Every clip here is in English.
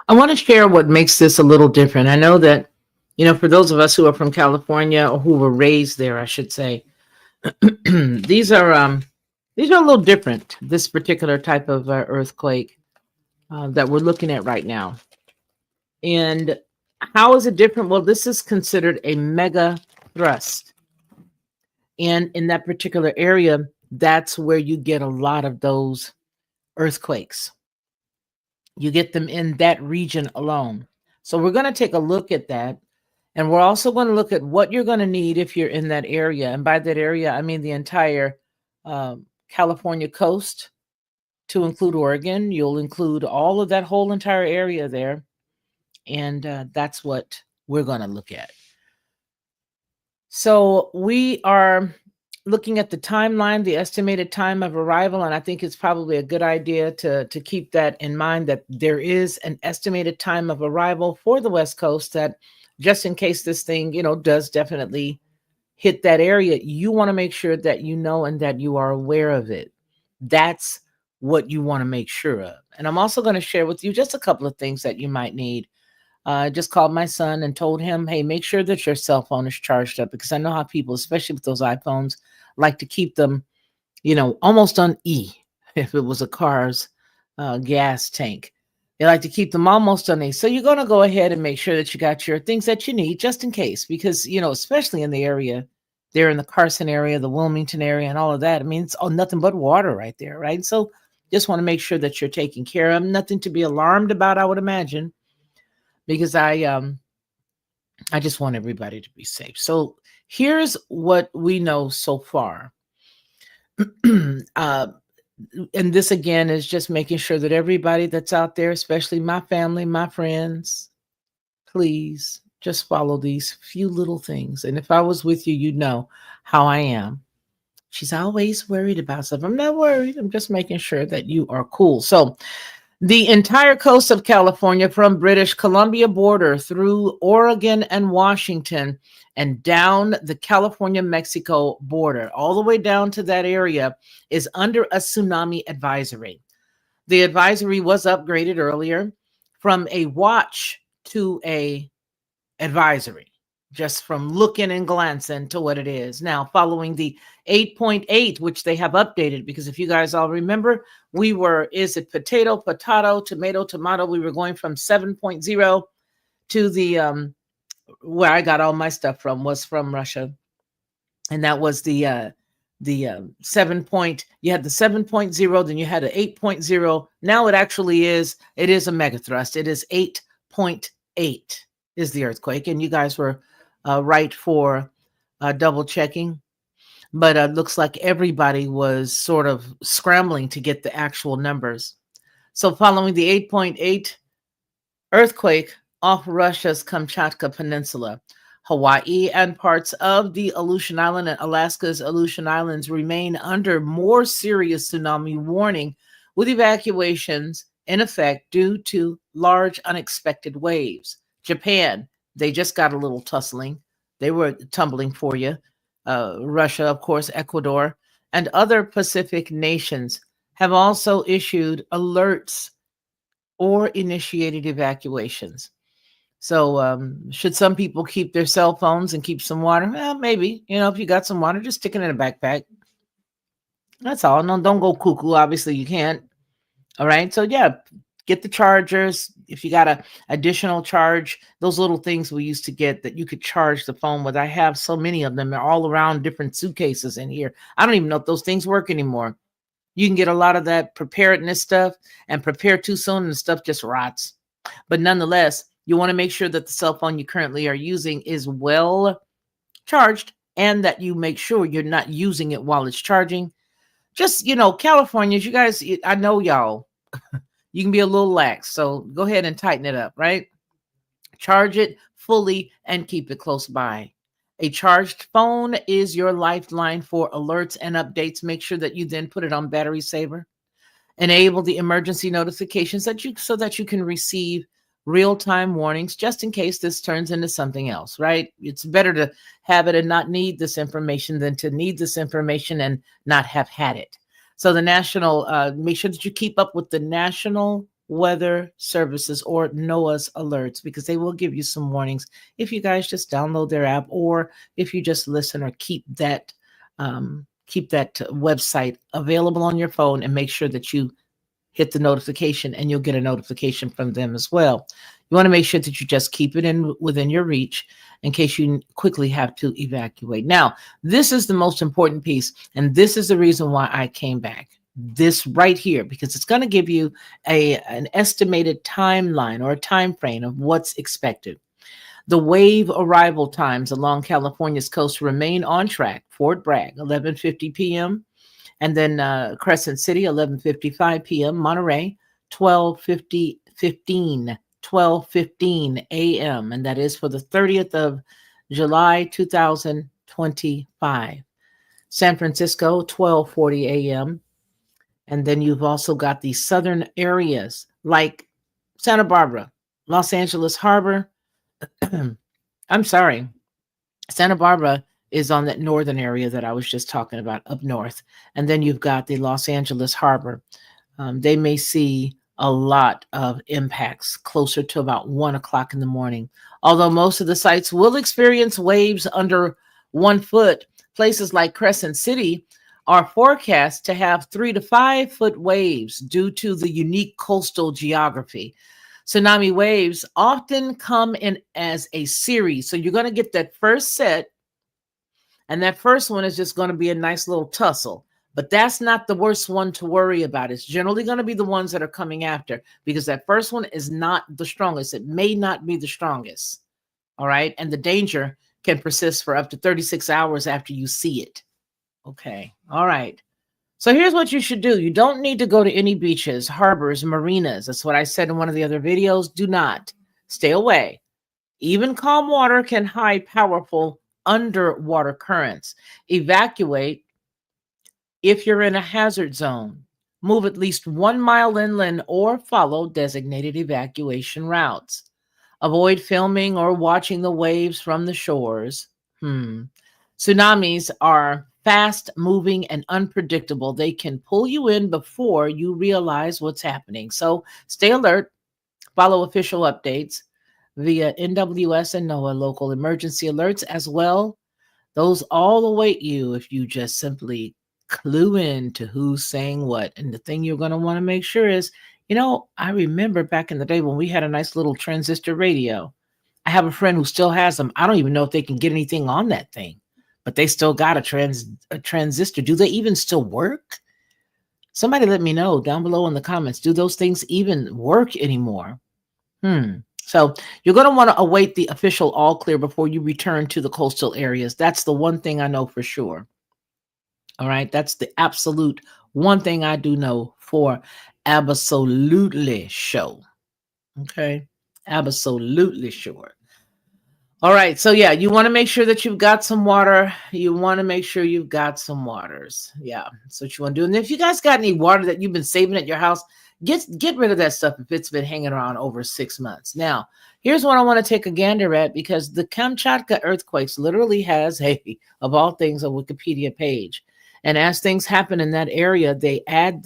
I want to share what makes this a little different. I know that, for those of us who are from California or who were raised there, I should say, these are these are a little different. This particular type of earthquake that we're looking at right now, and how is it different? Well, this is considered a mega thrust, and in that particular area, that's where you get a lot of those earthquakes. You get them in that region alone. So we're going to take a look at that. And we're also going to look at what you're going to need if you're in that area. And by that area, I mean the entire California coast to include Oregon. You'll include all of that whole entire area there. And that's what we're going to look at. So we are looking at the timeline, the estimated time of arrival, and I think it's probably a good idea to keep that in mind, that there is an estimated time of arrival for the West Coast, that just in case this thing, does definitely hit that area, you want to make sure that you know and that you are aware of it. That's what you want to make sure of. And I'm also going to share with you just a couple of things that you might need. I just called my son and told him, hey, make sure that your cell phone is charged up, because I know how people, especially with those iPhones, like to keep them, almost on E. If it was a car's gas tank, they like to keep them almost on E. So you're going to go ahead and make sure that you got your things that you need just in case, because, especially in the area, there in the Carson area, the Wilmington area, and all of that. I mean, it's nothing but water right there, right? So just want to make sure that you're taken care of. Nothing to be alarmed about, I would imagine, because I just want everybody to be safe. So here's what we know so far. And this again is just making sure that everybody that's out there, especially my family, my friends, please just follow these few little things. And if I was with you, you'd know how I am. She's always worried about stuff. I'm not worried. I'm just making sure that you are cool. So the entire coast of California, from British Columbia border through Oregon and Washington and down the California-Mexico border, all the way down to that area, is under a tsunami advisory. The advisory was upgraded earlier from a watch to a advisory, just from looking and glancing to what it is now, following the 8.8, which they have updated, because if you guys all remember, is it potato, tomato, tomato? We were going from 7.0 to the, where I got all my stuff from was from Russia. And that was the 7 point, you had the 7.0, then you had an 8.0. Now it is a megathrust. It is 8.8 is the earthquake. And you guys were right for double checking. But it looks like everybody was sort of scrambling to get the actual numbers. So following the 8.8 earthquake off Russia's Kamchatka Peninsula, Hawaii and parts of the Aleutian Island and Alaska's Aleutian Islands remain under more serious tsunami warning, with evacuations in effect due to large unexpected waves. Japan, they just got a little tussling. They were tumbling for you. Russia, of course, Ecuador, and other Pacific nations have also issued alerts or initiated evacuations. So should some people keep their cell phones and keep some water? Well, maybe. If you got some water, just stick it in a backpack. That's all. No, don't go cuckoo. Obviously, you can't. All right. So, yeah, get the chargers. If you got an additional charge, those little things we used to get that you could charge the phone with. I have so many of them. They're all around different suitcases in here. I don't even know if those things work anymore. You can get a lot of that preparedness stuff, and prepare too soon and the stuff just rots. But nonetheless, you want to make sure that the cell phone you currently are using is well charged, and that you make sure you're not using it while it's charging. Just, Californians, you guys, I know y'all, you can be a little lax. So go ahead and tighten it up, right? Charge it fully and keep it close by. A charged phone is your lifeline for alerts and updates. Make sure that you then put it on battery saver. Enable the emergency notifications so that you can receive real-time warnings, just in case this turns into something else, right? It's better to have it and not need this information than to need this information and not have had it. So the national, make sure that you keep up with the national Weather Services or NOAA's alerts, because they will give you some warnings if you guys just download their app, or if you just listen or keep that website available on your phone, and make sure that you hit the notification, and you'll get a notification from them as well. You want to make sure that you just keep it in within your reach in case you quickly have to evacuate. Now, this is the most important piece, and this is the reason why I came back. This right here, because it's going to give you an estimated timeline or a time frame of what's expected. The wave arrival times along California's coast remain on track. Fort Bragg, 11:50 p.m. And then Crescent City, 11:55 p.m. Monterey, 12:15 a.m. And that is for the 30th of July, 2025. San Francisco, 12:40 a.m. And then you've also got the southern areas like Santa Barbara, Los Angeles Harbor. I'm sorry, Santa Barbara is on that northern area that I was just talking about up north. And then you've got the Los Angeles Harbor. They may see a lot of impacts closer to about 1 o'clock in the morning. Although most of the sites will experience waves under 1 foot, places like Crescent City are forecast to have 3 to 5 foot waves due to the unique coastal geography. Tsunami waves often come in as a series. So you're going to get that first set, and that first one is just going to be a nice little tussle. But that's not the worst one to worry about. It's generally going to be the ones that are coming after, because that first one is not the strongest. It may not be the strongest. All right. And the danger can persist for up to 36 hours after you see it. Okay. All right. So here's what you should do. You don't need to go to any beaches, harbors, marinas. That's what I said in one of the other videos. Do not. Stay away. Even calm water can hide powerful underwater currents. Evacuate if you're in a hazard zone. Move at least 1 mile inland or follow designated evacuation routes. Avoid filming or watching the waves from the shores. Tsunamis are fast moving and unpredictable. They can pull you in before you realize what's happening. So stay alert, follow official updates via NWS and NOAA local emergency alerts as well. Those all await you if you just simply clue in to who's saying what. And the thing you're going to want to make sure is, I remember back in the day when we had a nice little transistor radio. I have a friend who still has them. I don't even know if they can get anything on that thing, but they still got a transistor. Do they even still work? Somebody let me know down below in the comments. Do those things even work anymore? So you're going to want to await the official all clear before you return to the coastal areas. That's the one thing I know for sure. All right. That's the absolute one thing I do know for absolutely sure. Okay. Absolutely sure. All right. So yeah, you want to make sure that you've got some water. You want to make sure you've got some waters. Yeah. That's what you want to do. And if you guys got any water that you've been saving at your house, get rid of that stuff if it's been hanging around over 6 months. Now, here's what I want to take a gander at, because the Kamchatka earthquakes literally has of all things, a Wikipedia page. And as things happen in that area, they add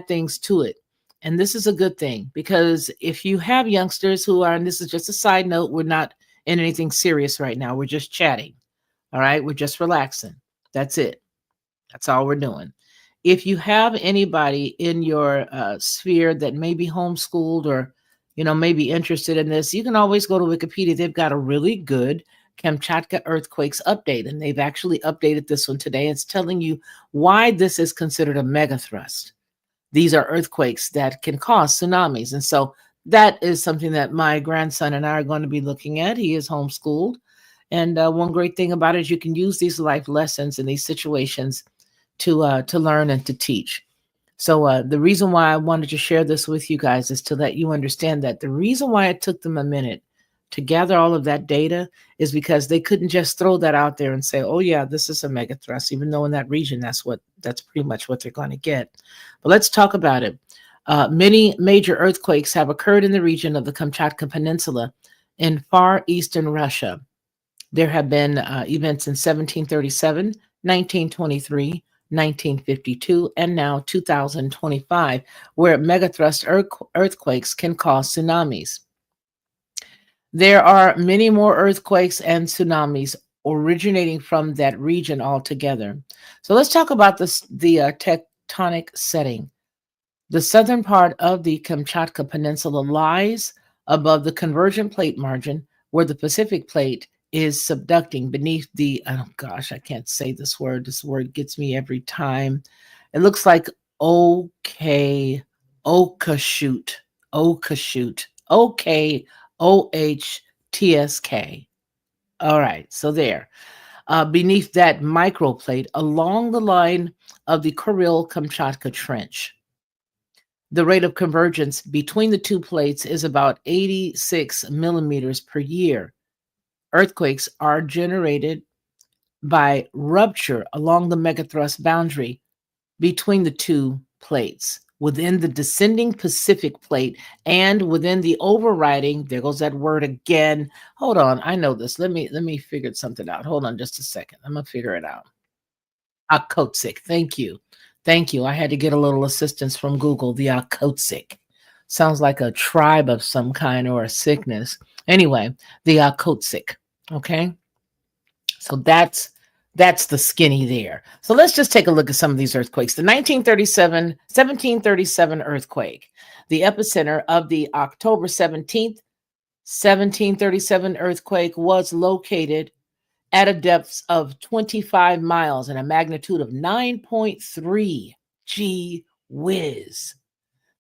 things to it. And this is a good thing, because if you have youngsters who are, and this is just a side note, we're not in anything serious right now. We're just chatting. All right. We're just relaxing. That's it. That's all we're doing. If you have anybody in your sphere that may be homeschooled or, may be interested in this, you can always go to Wikipedia. They've got a really good Kamchatka earthquakes update, and they've actually updated this one today. It's telling you why this is considered a megathrust. These are earthquakes that can cause tsunamis. And so that is something that my grandson and I are going to be looking at. He is homeschooled. And one great thing about it is you can use these life lessons in these situations to learn and to teach. So the reason why I wanted to share this with you guys is to let you understand that the reason why it took them a minute to gather all of that data is because they couldn't just throw that out there and say, oh yeah, this is a megathrust, even though in that region, that's pretty much what they're going to get. But let's talk about it. Many major earthquakes have occurred in the region of the Kamchatka Peninsula in far eastern Russia. There have been events in 1737, 1923, 1952, and now 2025, where megathrust earthquakes can cause tsunamis. There are many more earthquakes and tsunamis originating from that region altogether. So let's talk about the tectonic setting. The southern part of the Kamchatka Peninsula lies above the convergent plate margin, where the Pacific plate is subducting beneath the, oh gosh, I can't say this word. This word gets me every time. It looks like OK, Okashute, Okashute, OK, OHTSK. All right, so there. Beneath that microplate, along the line of the Kuril Kamchatka Trench. The rate of convergence between the two plates is about 86 millimeters per year. Earthquakes are generated by rupture along the megathrust boundary between the two plates within the descending Pacific plate and within the overriding, there goes that word again. Hold on, I know this. Let me figure something out. Hold on just a second. I'm gonna figure it out. Okhotsk. Thank you. Thank you. I had to get a little assistance from Google. The Okhotsk sounds like a tribe of some kind or a sickness. Anyway, the Okhotsk. Okay. So that's the skinny there. So let's just take a look at some of these earthquakes. The 1737 earthquake, the epicenter of the October 17th, 1737 earthquake was located at a depth of 25 miles and a magnitude of 9.3. Gee whiz.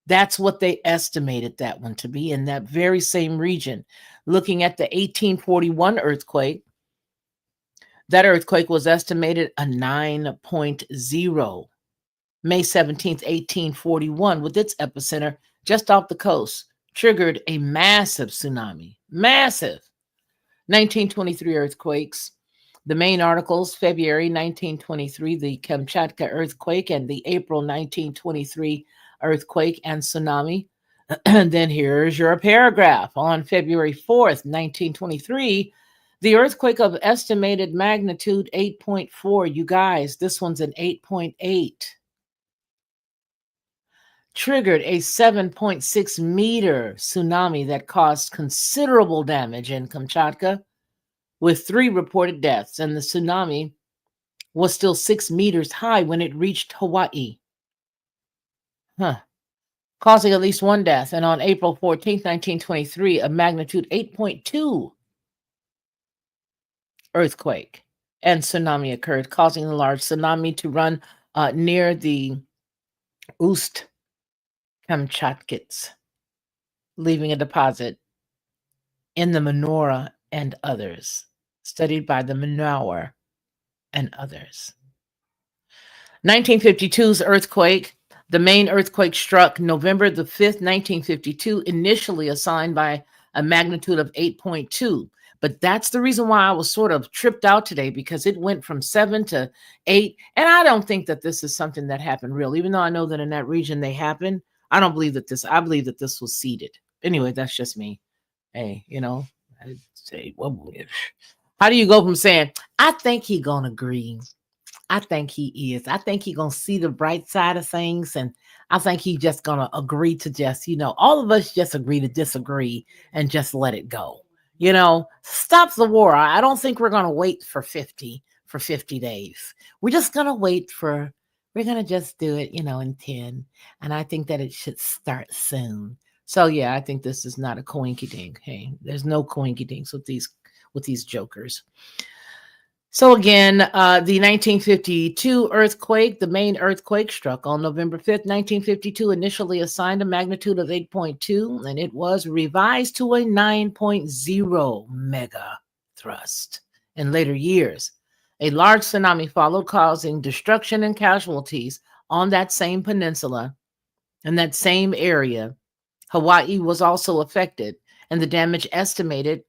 That's what they estimated that one to be in that very same region. Looking at the 1841 earthquake, that earthquake was estimated a 9.0. May 17th, 1841, with its epicenter just off the coast, triggered a massive tsunami. Massive. 1923 earthquakes. The main articles, February 1923, the Kamchatka earthquake, and the April 1923 earthquake and tsunami. And then here's your paragraph. On February 4th, 1923, the earthquake of estimated magnitude 8.4. You guys, this one's an 8.8. Triggered a 7.6 meter tsunami that caused considerable damage in Kamchatka, with 3 reported deaths, and the tsunami was still 6 meters high when it reached Hawaii. Causing at least 1 death. And on April 14th, 1923, a magnitude 8.2 earthquake and tsunami occurred, causing a large tsunami to run near the Ust Kamchatkits, leaving a deposit in the Menorah and others, studied by the Manower and others. 1952's earthquake. The main earthquake struck November the 5th, 1952, initially assigned by a magnitude of 8.2. But that's the reason why I was sort of tripped out today, because it went from 7 to 8. And I don't think that this is something that happened real, even though I know that in that region they happen. I believe that this was seeded. Anyway, that's just me. Hey, I'd say, well, how do you go from saying, I think he gonna agree, I think he is. I think he gonna see the bright side of things, and I think he just gonna agree to just, all of us just agree to disagree and just let it go. Stop the war. I don't think we're gonna wait for 50 days. We're gonna just do it, in 10. And I think that it should start soon. So yeah, I think this is not a coinky dink. Hey, there's no coinky dinks with these jokers. So again, the 1952 earthquake, the main earthquake, struck on November 5th, 1952, initially assigned a magnitude of 8.2, and it was revised to a 9.0 mega thrust in later years. A large tsunami followed, causing destruction and casualties on that same peninsula, in that same area. Hawaii was also affected, and the damage estimated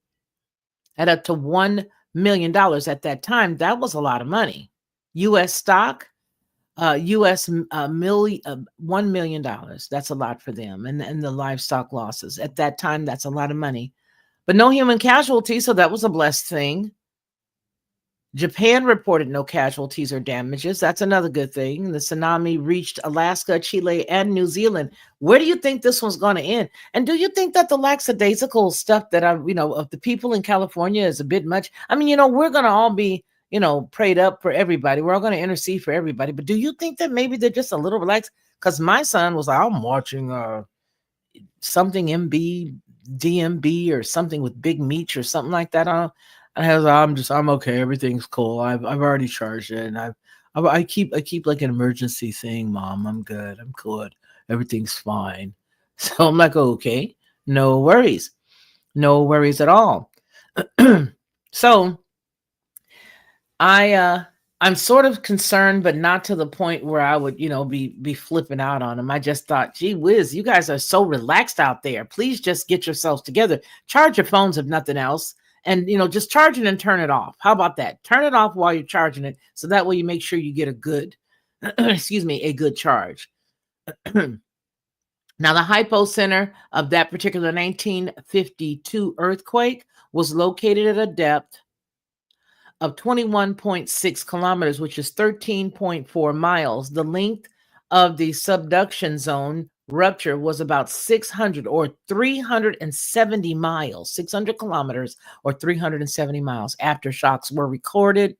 at up to $1 million at that time. That was a lot of money. U.S. stock, $1 million. That's a lot for them. And the livestock losses at that time, that's a lot of money. But no human casualties, so that was a blessed thing. Japan reported no casualties or damages. That's another good thing. The tsunami reached Alaska, Chile, and New Zealand. Where do you think this one's going to end? And do you think that the lackadaisical stuff that of the people in California is a bit much? I mean, we're going to all be, prayed up for everybody. We're all going to intercede for everybody. But do you think that maybe they're just a little relaxed? Because my son was like, I'm watching something MB, DMB, or something with big meat or something like that on. I'm okay. Everything's cool. I've already charged it, and I keep like an emergency thing, Mom. I'm good. I'm good. Everything's fine. So I'm like, okay, no worries, no worries at all. So I'm sort of concerned, but not to the point where I would, be flipping out on them. I just thought, gee whiz, you guys are so relaxed out there. Please just get yourselves together. Charge your phones if nothing else. And just charge it and turn it off. How about that? Turn it off while you're charging it. So that way you make sure you get a good, a good charge. Now, the hypocenter of that particular 1952 earthquake was located at a depth of 21.6 kilometers, which is 13.4 miles. The length of the subduction zone rupture was about 600 or 370 miles, 600 kilometers or 370 miles. Aftershocks were recorded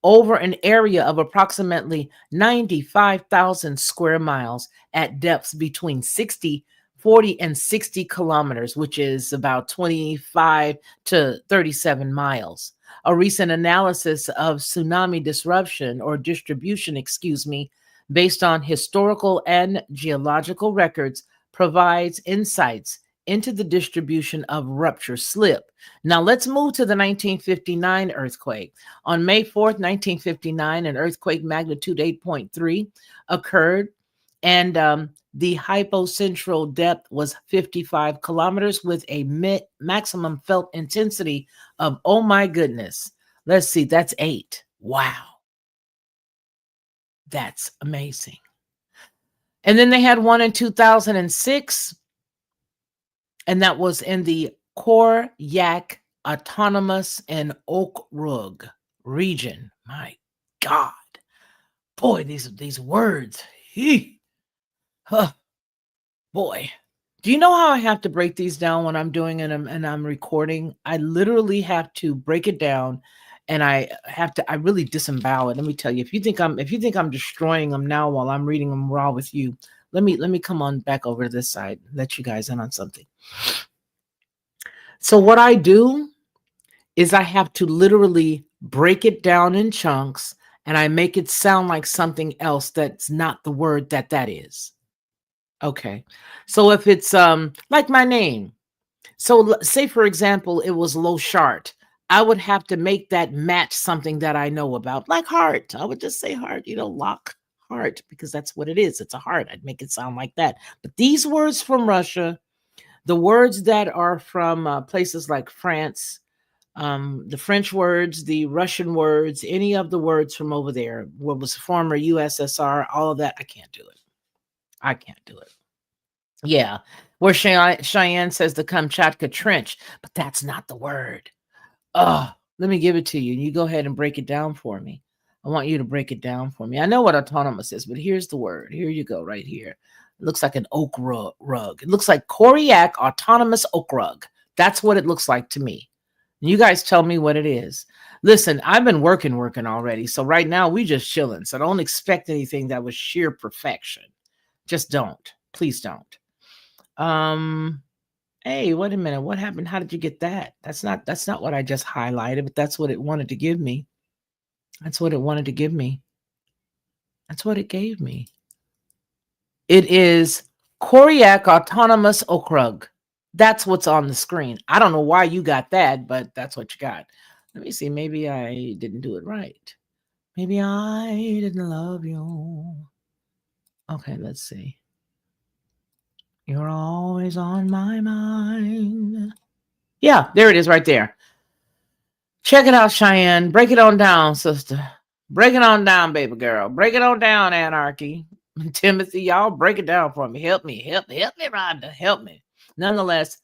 over an area of approximately 95,000 square miles at depths between 40 and 60 kilometers, which is about 25 to 37 miles. A recent analysis of tsunami disruption or distribution, based on historical and geological records, provides insights into the distribution of rupture slip. Now let's move to the 1959 earthquake. On May 4th, 1959, an earthquake magnitude 8.3 occurred, and the hypocentral depth was 55 kilometers with a maximum felt intensity of, oh my goodness, let's see, that's 8. Wow. That's amazing. And then they had one in 2006, and that was in the Koryak Autonomous and Okrug region. My God. Boy, these words. Huh. Boy. Do you know how I have to break these down when I'm doing it and I'm recording? I literally have to break it down, and I really disembowel it. Let me tell you, if you think I'm destroying them now while I'm reading them raw with you, let me come on back over to this side, let you guys in on something. So what I do is I have to literally break it down in chunks, and I make it sound like something else that's not the word that is. Okay. So if it's like my name, so say for example, it was Loshart, I would have to make that match something that I know about, like heart. I would just say heart, lock heart, because that's what it is. It's a heart. I'd make it sound like that. But these words from Russia, the words that are from places like France, the French words, the Russian words, any of the words from over there, what was former USSR, all of that, I can't do it. I can't do it. Yeah. Where Cheyenne says the Kamchatka Trench, but that's not the word. Oh, let me give it to you. You go ahead and break it down for me. I want you to break it down for me. I know what autonomous is, but here's the word. Here you go, right here. It looks like an oak rug. It looks like Koryak Autonomous Oak Rug. That's what it looks like to me. You guys tell me what it is. Listen, I've been working already. So right now we just chilling. So don't expect anything that was sheer perfection. Just don't. Please don't. Hey, wait a minute. What happened? How did you get that? That's not what I just highlighted, but that's what it wanted to give me. That's what it wanted to give me. That's what it gave me. It is Koryak Autonomous Okrug. That's what's on the screen. I don't know why you got that, but that's what you got. Let me see. Maybe I didn't do it right. Maybe I didn't love you. Okay, let's see. You're always on my mind. Yeah, there it is right there. Check it out, Cheyenne. Break it on down, sister. Break it on down, baby girl. Break it on down, Anarchy. Timothy, y'all break it down for me. Help me, Rhonda. Help me. Nonetheless,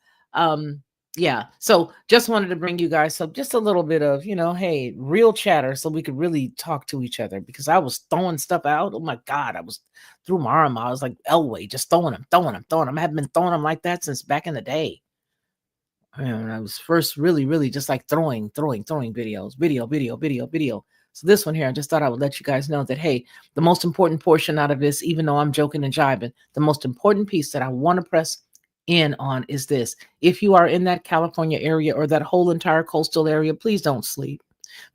Yeah. So just wanted to bring you guys some just a little bit of, hey, real chatter so we could really talk to each other because I was throwing stuff out. Oh my God. I was threw my arm out. I was like Elway, just throwing them, throwing them, throwing them. I haven't been throwing them like that since back in the day. When I was first really, really just like throwing videos, video. So this one here, I just thought I would let you guys know that, hey, the most important portion out of this, even though I'm joking and jibing, the most important piece that I want to press in on is this. If you are in that California area or that whole entire coastal area, please don't sleep.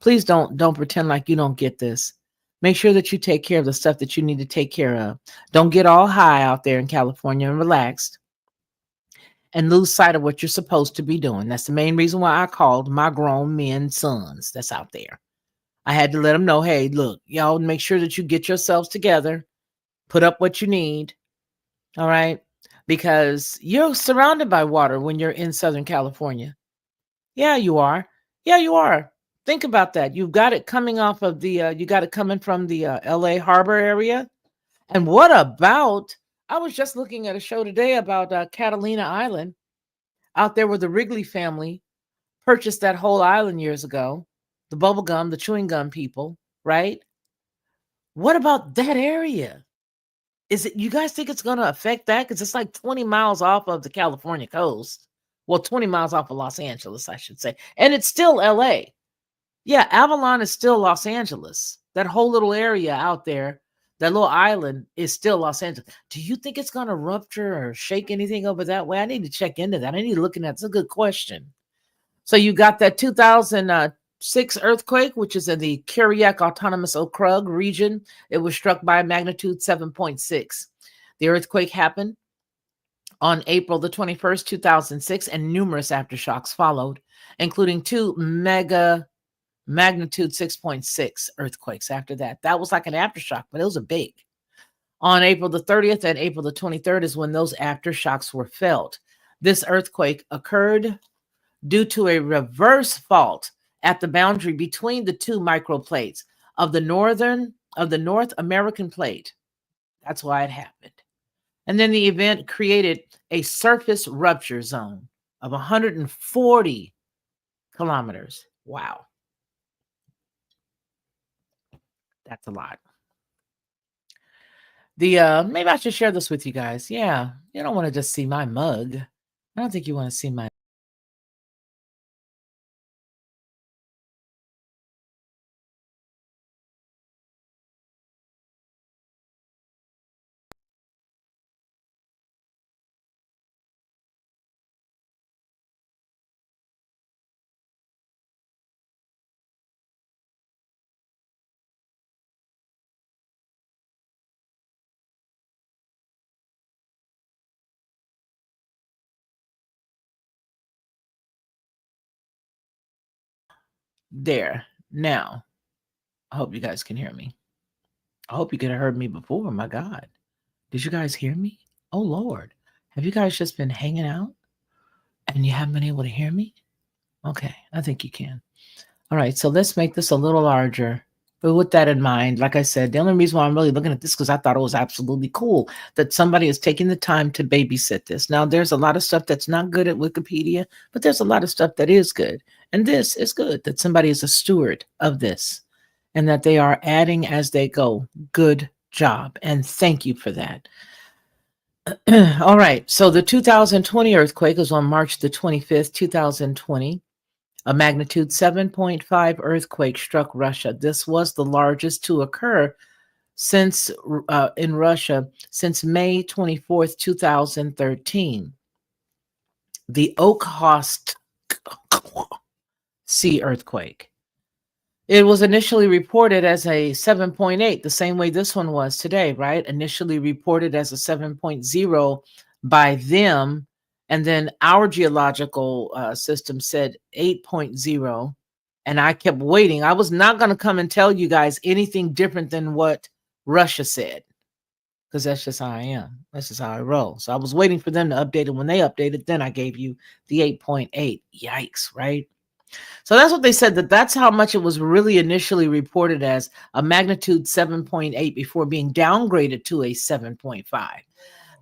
Please don't pretend like you don't get this. Make sure that you take care of the stuff that you need to take care of. Don't get all high out there in California and relaxed and lose sight of what you're supposed to be doing. That's the main reason why I called my grown men sons that's out there. I had to let them know, hey, look, y'all make sure that you get yourselves together, put up what you need, all right? Because you're surrounded by water when you're in Southern California. Yeah, you are. Yeah, you are. Think about that. You've got it coming off of you got it coming from the LA Harbor area. And what about, I was just looking at a show today about Catalina Island out there where the Wrigley family purchased that whole island years ago, the bubble gum, the chewing gum people, right? What about that area? Is it, you guys think it's going to affect that? Because it's like 20 miles off of the California coast. Well, 20 miles off of Los Angeles, I should say. And it's still LA. Yeah, Avalon is still Los Angeles. That whole little area out there, that little island is still Los Angeles. Do you think it's going to rupture or shake anything over that way? I need to check into that. I need to look into that. It's a good question. So you got that 2006 earthquake, which is in the Kiriak Autonomous Okrug region. It was struck by a magnitude 7.6. The earthquake happened on April the 21st, 2006, and numerous aftershocks followed, including two mega magnitude 6.6 earthquakes after that. That was like an aftershock, but it was a big. On April the 30th and April the 23rd is when those aftershocks were felt. This earthquake occurred due to a reverse fault at the boundary between the two microplates of the North American plate. That's why it happened. And then the event created a surface rupture zone of 140 kilometers. Wow. That's a lot. Maybe I should share this with you guys. Yeah, you don't want to just see my mug. I don't think you want to see my there. Now, I hope you guys can hear me. I hope you could have heard me before. My God. Did you guys hear me? Oh Lord. Have you guys just been hanging out and you haven't been able to hear me? Okay, I think you can. All right, so let's make this a little larger. But with that in mind, like I said, the only reason why I'm really looking at this because I thought it was absolutely cool that somebody is taking the time to babysit this. Now, there's a lot of stuff that's not good at Wikipedia, but there's a lot of stuff that is good. And this is good that somebody is a steward of this and that they are adding as they go. Good job. And thank you for that. All right. So the 2020 earthquake was on March the 25th, 2020. A magnitude 7.5 earthquake struck Russia. This was the largest to occur since in Russia since May 24th, 2013. The Okhotsk Sea earthquake. It was initially reported as a 7.8, the same way this one was today, right? Initially reported as a 7.0 by them. And then our geological system said 8.0. And I kept waiting. I was not going to come and tell you guys anything different than what Russia said, because that's just how I am. That's just how I roll. So I was waiting for them to update it. When they updated, then I gave you the 8.8. Yikes, right? So that's what they said, that's how much it was really initially reported as, a magnitude 7.8 before being downgraded to a 7.5.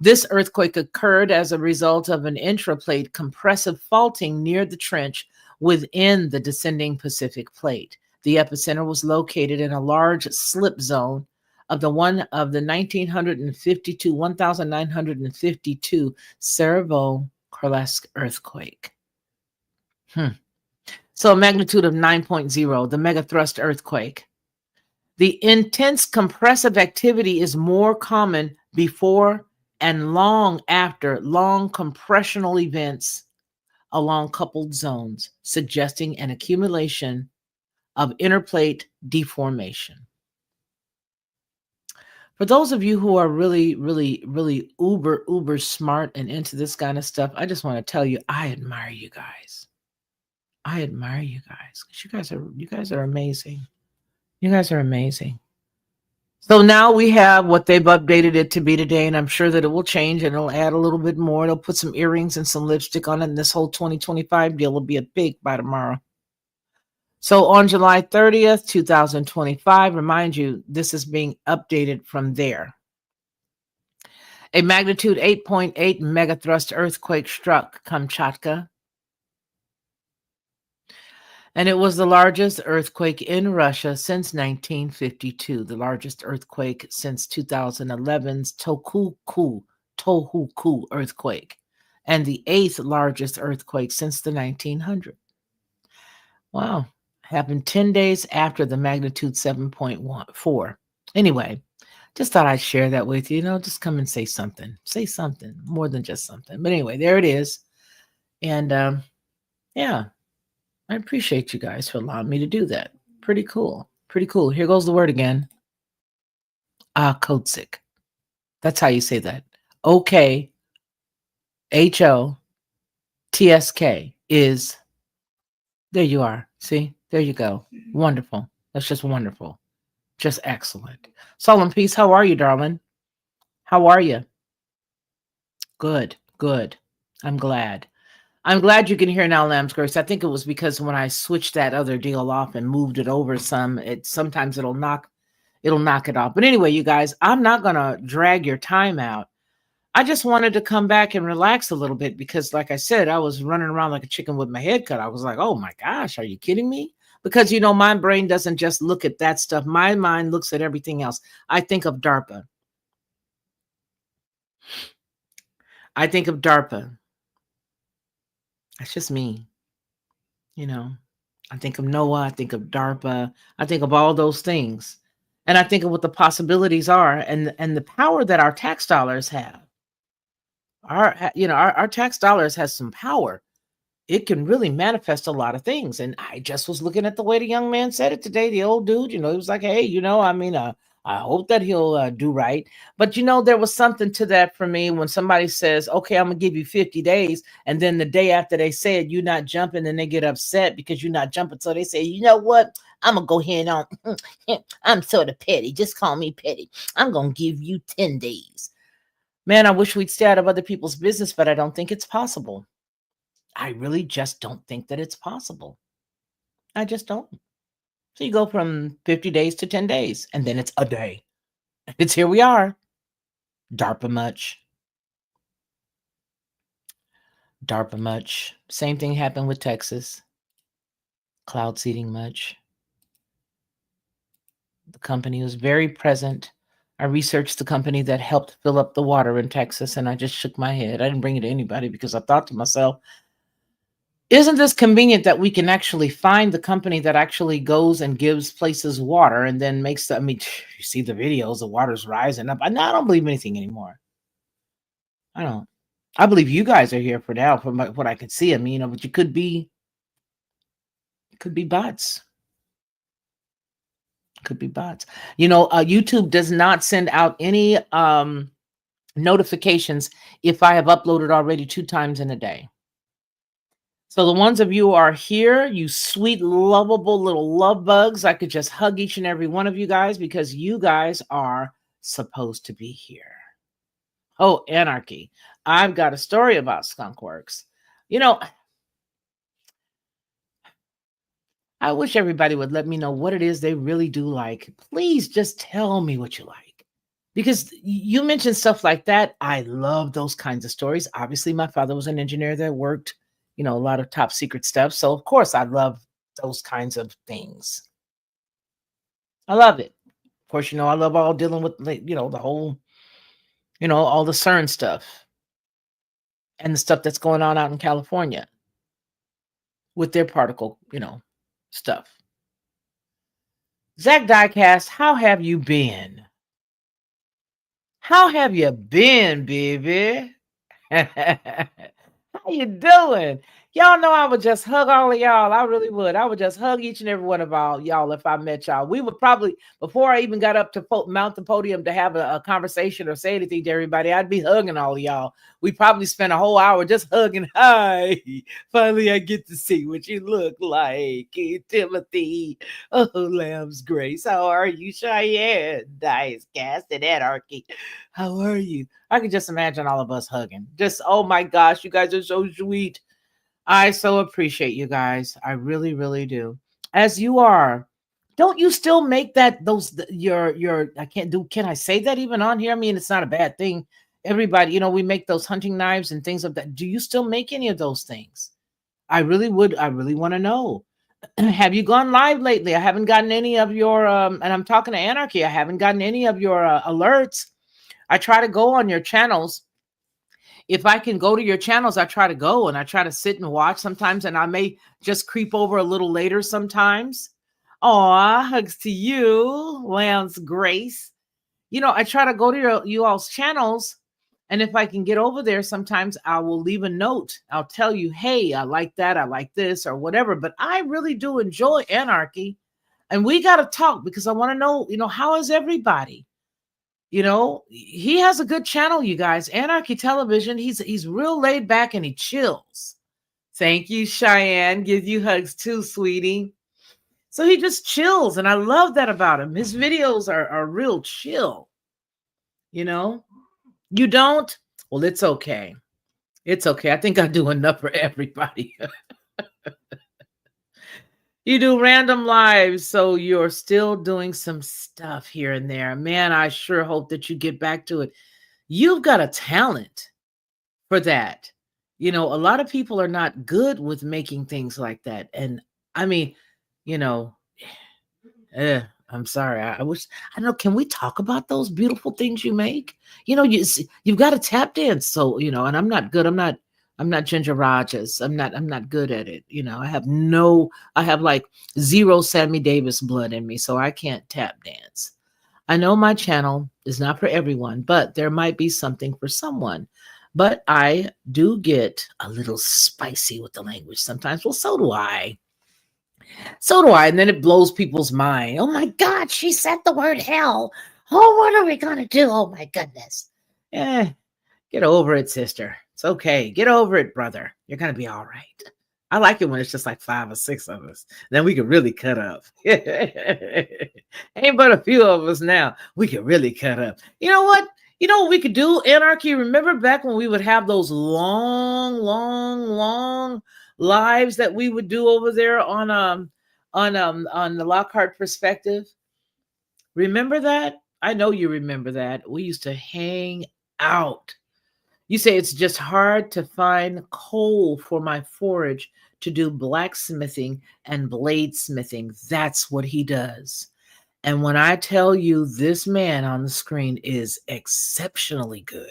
This earthquake occurred as a result of an intraplate compressive faulting near the trench within the descending Pacific plate. The epicenter was located in a large slip zone of the 1952 Cervo-Corlesque earthquake. So a magnitude of 9.0, the megathrust earthquake. The intense compressive activity is more common before and long after long compressional events along coupled zones, suggesting an accumulation of interplate deformation. For those of you who are really, really, really uber smart and into this kind of stuff, I just want to tell you, I admire you guys. I admire you guys because you guys are amazing. You guys are amazing. So now we have what they've updated it to be today, and I'm sure that it will change and it'll add a little bit more. It'll put some earrings and some lipstick on it, and this whole 2025 deal will be a pig by tomorrow. So on July 30th, 2025, remind you, this is being updated from there. A magnitude 8.8 megathrust earthquake struck Kamchatka, and it was the largest earthquake in Russia since 1952, the largest earthquake since 2011's Tohoku earthquake, and the eighth largest earthquake since the 1900s. Wow. Happened 10 days after the magnitude 7.4. Anyway, just thought I'd share that with you. Just come and say something. Say something more than just something. But anyway, there it is. And yeah, I appreciate you guys for allowing me to do that. Pretty cool. Pretty cool. Here goes the word again. Kotsik. That's how you say that. OKHOTSK is, there you are. See, there you go. Wonderful. That's just wonderful. Just excellent. Solemn Peace, how are you, darling? How are you? Good, good. I'm glad. I'm glad you can hear now, Lamb's Grace. I think it was because when I switched that other deal off and moved it over some, sometimes it'll knock it off. But anyway, you guys, I'm not gonna drag your time out. I just wanted to come back and relax a little bit because, like I said, I was running around like a chicken with my head cut. I was like, oh my gosh, are you kidding me? Because, my brain doesn't just look at that stuff. My mind looks at everything else. I think of DARPA. I think of DARPA. That's just me. I think of NOAA. I think of DARPA. I think of all those things. And I think of what the possibilities are and the power that our tax dollars have. Our tax dollars has some power. It can really manifest a lot of things. And I just was looking at the way the young man said it today, the old dude, he was like, hey, I hope that he'll do right. But, there was something to that for me when somebody says, okay, I'm going to give you 50 days. And then the day after they say it, you're not jumping and they get upset because you're not jumping. So they say, you know what? I'm going to go ahead on. I'm sort of petty. Just call me petty. I'm going to give you 10 days. Man, I wish we'd stay out of other people's business, but I don't think it's possible. I really just don't think that it's possible. I just don't. So you go from 50 days to 10 days, and then it's a day. It's here we are. DARPA much. DARPA much. Same thing happened with Texas. Cloud seeding much. The company was very present. I researched the company that helped fill up the water in Texas, and I just shook my head. I didn't bring it to anybody because I thought to myself, isn't this convenient that we can actually find the company that actually goes and gives places water and then makes you see the videos, the water's rising up. I don't believe anything anymore. I don't. I believe you guys are here for now, from what I could see. But you could be bots. Could be bots. YouTube does not send out any notifications if I have uploaded already 2 times in a day. So the ones of you who are here, you sweet, lovable little love bugs, I could just hug each and every one of you guys because you guys are supposed to be here. Oh, anarchy. I've got a story about Skunkworks. I wish everybody would let me know what it is they really do like. Please just tell me what you like. Because you mentioned stuff like that. I love those kinds of stories. Obviously, my father was an engineer that worked, a lot of top secret stuff. So, of course, I love those kinds of things. I love it. Of course, I love all dealing with, like, the whole, all the CERN stuff and the stuff that's going on out in California with their particle, stuff. Zach Diecast, how have you been? How have you been, baby? How you doing? Y'all know I would just hug all of y'all. I really would. I would just hug each and every one of y'all if I met y'all. We would probably, before I even got up to mount the podium to have a conversation or say anything to everybody, I'd be hugging all of y'all. We probably spent a whole hour just hugging. Hi, finally I get to see what you look like. Hey, Timothy. Oh, Lamb's Grace. How are you, Cheyenne? Dice, Cast, and Anarchy. How are you? I can just imagine all of us hugging. Just, oh my gosh, you guys are so sweet. I so appreciate you guys. I really, really do. As you are. Don't you still make your I can't do, can I say that even on here? I mean, it's not a bad thing. Everybody, we make those hunting knives and things like that. Do you still make any of those things? I really would. I really want to know. Have you gone live lately? I haven't gotten any of your and I'm talking to Anarchy. I haven't gotten any of your alerts. I try to go on your channels. If I can go to your channels, I try to go and I try to sit and watch sometimes, and I may just creep over a little later sometimes. Aw, hugs to you, Lance Grace. I try to go to you all's channels, and if I can get over there, sometimes I will leave a note. I'll tell you, hey, I like that, I like this, or whatever. But I really do enjoy Anarchy, and we got to talk because I want to know, how is everybody? He has a good channel, you guys. Anarchy Television. He's real laid back and he chills. Thank you, Cheyenne. Give you hugs too, sweetie. So he just chills, and I love that about him. His videos are real chill. You don't? Well, it's okay. It's okay. I think I do enough for everybody. You do random lives, so you're still doing some stuff here and there. Man, I sure hope that you get back to it. You've got a talent for that. A lot of people are not good with making things like that. And I mean, you know, I'm sorry. I wish, I don't know, can we talk about those beautiful things you make? You've got a tap dance. So, and I'm not good. I'm not Ginger Rogers. I'm not good at it. I have like zero Sammy Davis blood in me, so I can't tap dance. I know my channel is not for everyone, but there might be something for someone. But I do get a little spicy with the language sometimes. Well, so do I. So do I. And then it blows people's mind. Oh my God, she said the word hell. Oh, what are we going to do? Oh my goodness. Get over it, sister. It's okay. Get over it, brother. You're going to be all right. I like it when it's just like 5 or 6 of us. Then we can really cut up. Ain't but a few of us now. We can really cut up. You know what? You know what we could do, Anarchy? Remember back when we would have those long, long, long lives that we would do over there on the Lockhart Perspective? Remember that? I know you remember that. We used to hang out. You say it's just hard to find coal for my forge to do blacksmithing and bladesmithing. That's what he does. And when I tell you this man on the screen is exceptionally good,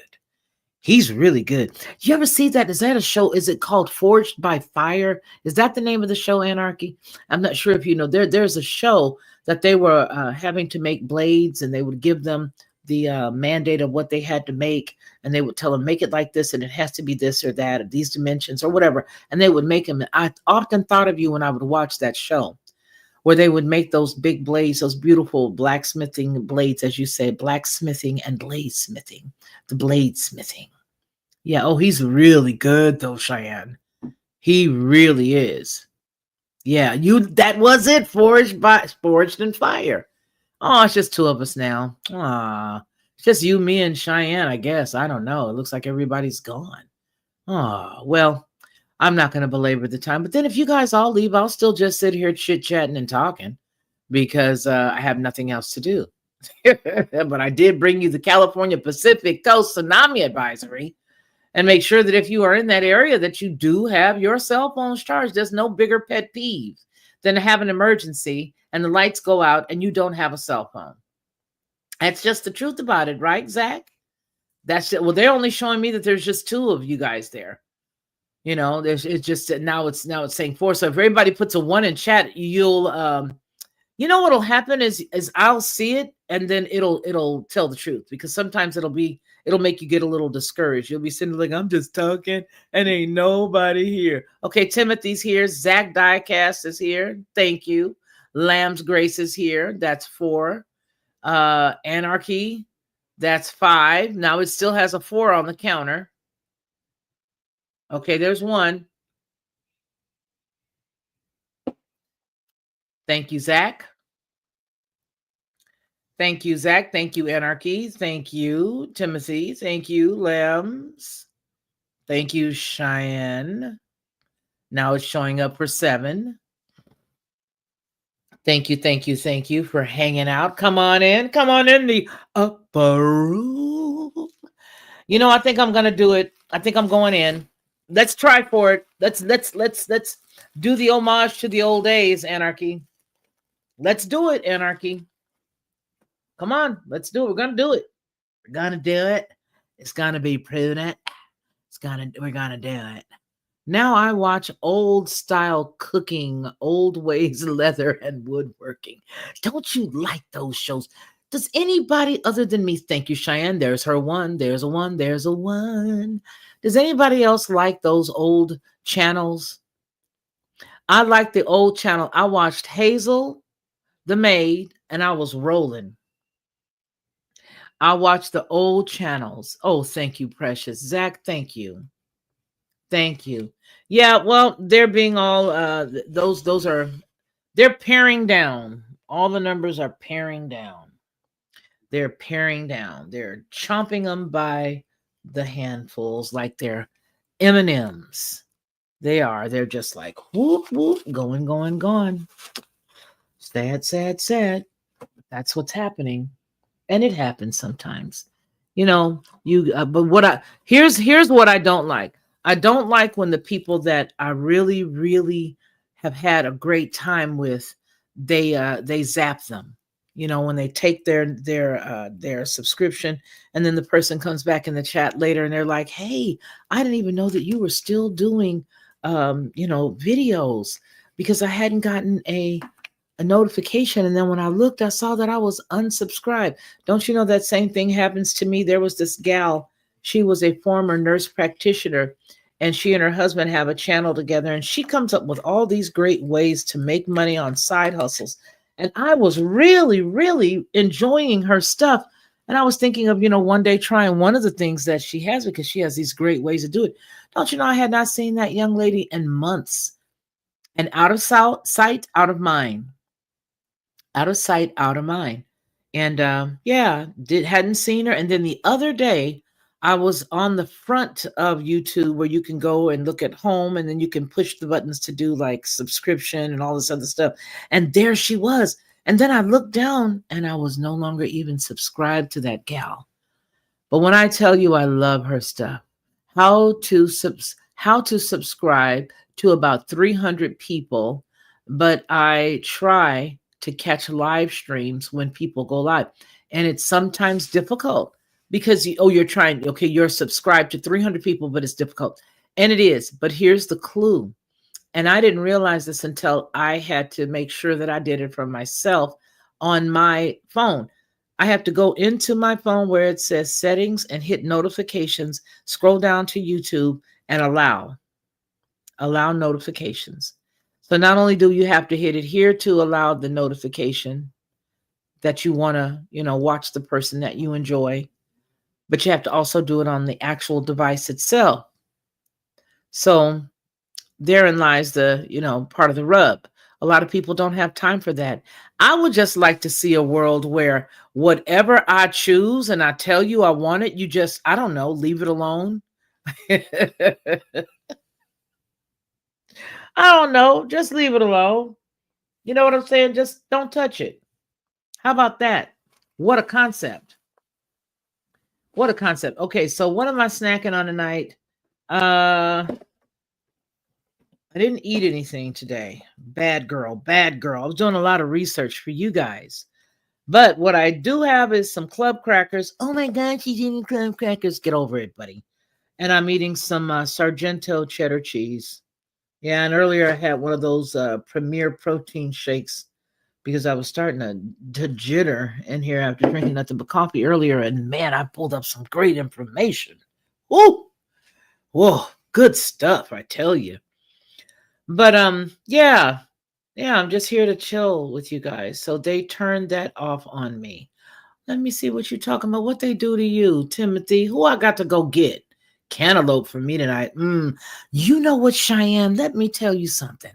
he's really good. You ever see that? Is that a show? Is it called Forged by Fire? Is that the name of the show, Anarchy? I'm not sure if you know. There's a show that they were having to make blades, and they would give them the mandate of what they had to make, and they would tell them, make it like this, and it has to be this or that, or these dimensions or whatever, and they would make them. I often thought of you when I would watch that show, where they would make those big blades, those beautiful blacksmithing blades, as you say, blacksmithing and bladesmithing, the bladesmithing. Yeah, oh, he's really good though, Cheyenne. He really is. Yeah, that was it, Forged in Fire. Oh, it's just 2 of us now. It's just you, me, and Cheyenne, I guess. I don't know. It looks like everybody's gone. Well, I'm not going to belabor the time. But then if you guys all leave, I'll still just sit here chit-chatting and talking because I have nothing else to do. But I did bring you the California Pacific Coast Tsunami Advisory, and make sure that if you are in that area that you do have your cell phones charged. There's no bigger pet peeve than to have an emergency and the lights go out and you don't have a cell phone. That's just the truth about it, right, Zach? That's it. Well, they're only showing me that there's just two of you guys there. There's it's just now it's saying four. So if everybody puts a one in chat, you'll what'll happen is I'll see it and then it'll tell the truth, because sometimes it'll make you get a little discouraged. You'll be sitting like, I'm just talking and ain't nobody here. Okay, Timothy's here. Zach Diecast is here. Thank you. Lamb's Grace is here. That's 4. Anarchy, that's 5. Now it still has a 4 on the counter. Okay, there's 1. Thank you, Zach. Thank you, Zach. Thank you, Anarchy. Thank you, Timothy. Thank you, Lambs. Thank you, Cheyenne. Now it's showing up for 7. Thank you, thank you, thank you for hanging out. Come on in. Come on in the upper room. I think I'm gonna do it. I think I'm going in. Let's try for it. Let's do the homage to the old days, Anarchy. Let's do it, Anarchy. Come on, let's do it. We're gonna do it. We're gonna do it. It's gonna be prudent. We're gonna do it. Now I watch old style cooking, old ways leather and woodworking. Don't you like those shows? Does anybody other than me? Thank you, Cheyenne. There's her 1. There's a 1. There's a 1. Does anybody else like those old channels? I like the old channel. I watched Hazel, the maid, and I was rolling. I watched the old channels. Oh, thank you, Precious. Zach, thank you. Thank you. Yeah, well, they're being all they're paring down. All the numbers are paring down. They're paring down. They're chomping them by the handfuls like they're M&Ms. They are. They're just like whoop whoop, going, going, gone. Sad, sad, sad. That's what's happening, and it happens sometimes. But here's what I don't like. I don't like when the people that I really, really have had a great time with, they zap them. When they take their subscription, and then the person comes back in the chat later and they're like, "Hey, I didn't even know that you were still doing videos, because I hadn't gotten a notification, and then when I looked, I saw that I was unsubscribed." Don't you know that same thing happens to me? There was this gal, she was a former nurse practitioner, and she and her husband have a channel together, and she comes up with all these great ways to make money on side hustles. And I was really, really enjoying her stuff. And I was thinking of, one day trying one of the things that she has, because she has these great ways to do it. Don't you know, I had not seen that young lady in months. And out of sight, out of mind. Out of sight, out of mind. And hadn't seen her. And then the other day, I was on the front of YouTube, where you can go and look at home, and then you can push the buttons to do like subscription and all this other stuff. And there she was. And then I looked down, and I was no longer even subscribed to that gal. But when I tell you I love her stuff, how to subscribe to about 300 people, but I try to catch live streams when people go live. And it's sometimes difficult, because you're subscribed to 300 people, but it's difficult. And it is. But here's the clue. And I didn't realize this until I had to make sure that I did it for myself on my phone. I have to go into my phone where it says settings and hit notifications, scroll down to YouTube, and allow notifications. So not only do you have to hit it here to allow the notification that you want to, watch the person that you enjoy, but you have to also do it on the actual device itself. So therein lies the, part of the rub. A lot of people don't have time for that. I would just like to see a world where whatever I choose and I tell you I want it, you just, I don't know, leave it alone. I don't know. Just leave it alone. You know what I'm saying? Just don't touch it. How about that? What a concept. What a concept. Okay, so what am I snacking on tonight? I didn't eat anything today. Bad girl, bad girl. I was doing a lot of research for you guys. But what I do have is some club crackers. Oh my God, she's eating club crackers. Get over it, buddy. And I'm eating some Sargento cheddar cheese. Yeah, and earlier I had one of those Premier protein shakes because I was starting to jitter in here after drinking nothing but coffee earlier. And man, I pulled up some great information. Whoa, whoa, good stuff, I tell you. But yeah, I'm just here to chill with you guys. So they turned that off on me. Let me see what you're talking about. What they do to you, Timothy? Who I got to go get? Cantaloupe for me tonight. You know what, Cheyenne? Let me tell you something.